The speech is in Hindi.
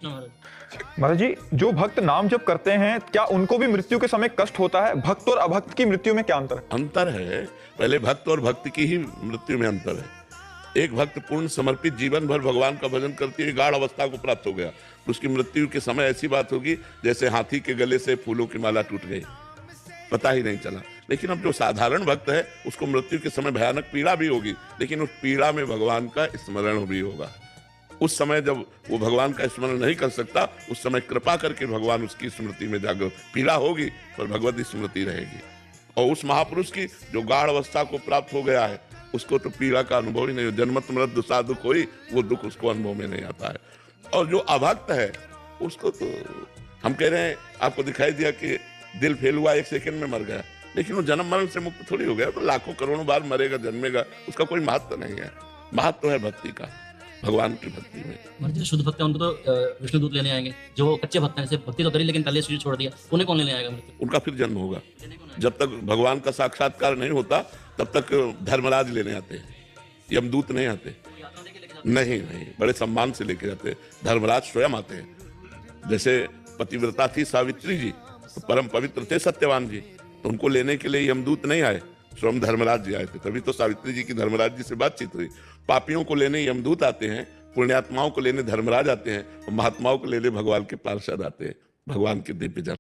महाराज जी, जो भक्त नाम जप करते हैं क्या उनको भी मृत्यु के समय कष्ट होता है? भक्त और अभक्त की मृत्यु में क्या अंतर है? अंतर है। पहले भक्त और भक्ति की ही मृत्यु में अंतर है। एक भक्त पूर्ण समर्पित जीवन भर भगवान का भजन करती है, गाढ़ अवस्था को प्राप्त हो गया, तो उसकी मृत्यु के समय ऐसी बात होगी जैसे हाथी के गले से फूलों की माला टूट गई, पता ही नहीं चला। लेकिन अब जो साधारण भक्त है उसको मृत्यु के समय भयानक पीड़ा भी होगी, लेकिन उस पीड़ा में भगवान का स्मरण भी होगा। उस समय जब वो भगवान का स्मरण नहीं कर सकता, उस समय कृपा करके भगवान उसकी स्मृति में जागृत, पीड़ा होगी पर भगवत स्मृति रहेगी। और उस महापुरुष की जो गाढ़ अवस्था को प्राप्त हो गया है, उसको तो पीड़ा का अनुभव ही नहीं हो, जन्मत मृत दुसा दुख होई, वो दुख उसको अनुभव में नहीं आता है। और जो अभक्त है उसको तो हम कह रहे हैं, आपको दिखाई दिया कि दिल फेल हुआ, 1 सेकंड में मर गया, लेकिन वो जन्म मरण से मुक्त थोड़ी हो गया, तो लाखों करोड़ों बार मरेगा, जन्मेगा, उसका कोई महत्व नहीं है। महत्व है भक्ति का, भगवान की भक्ति में। जो शुद्ध भक्त है उनको तो विष्णु दूत लेने आएंगे। जो कच्चे भक्त हैं, जैसे भक्ति तो करी लेकिन पहले शरीर छोड़ दिया, उन्हें कौन लेने आएगा? उनका फिर जन्म होगा। जब तक भगवान का साक्षात्कार नहीं होता तब तक धर्मराज लेने आते हैं, यमदूत नहीं आते। नहीं, बड़े सम्मान से लेके जाते हैं, धर्मराज स्वयं आते हैं। जैसे पतिव्रता थी सावित्री जी, तो परम पवित्र थे सत्यवान जी, तो उनको लेने के लिए यमदूत नहीं आए, स्वयं धर्मराज जी आए थे, तभी तो सावित्री जी की धर्मराज जी से बातचीत हुई। पापियों को लेने यमदूत आते हैं, पुण्यात्माओं को लेने धर्मराज आते हैं, और महात्माओं को लेने भगवान के पार्षद आते हैं, भगवान के दिव्य जन।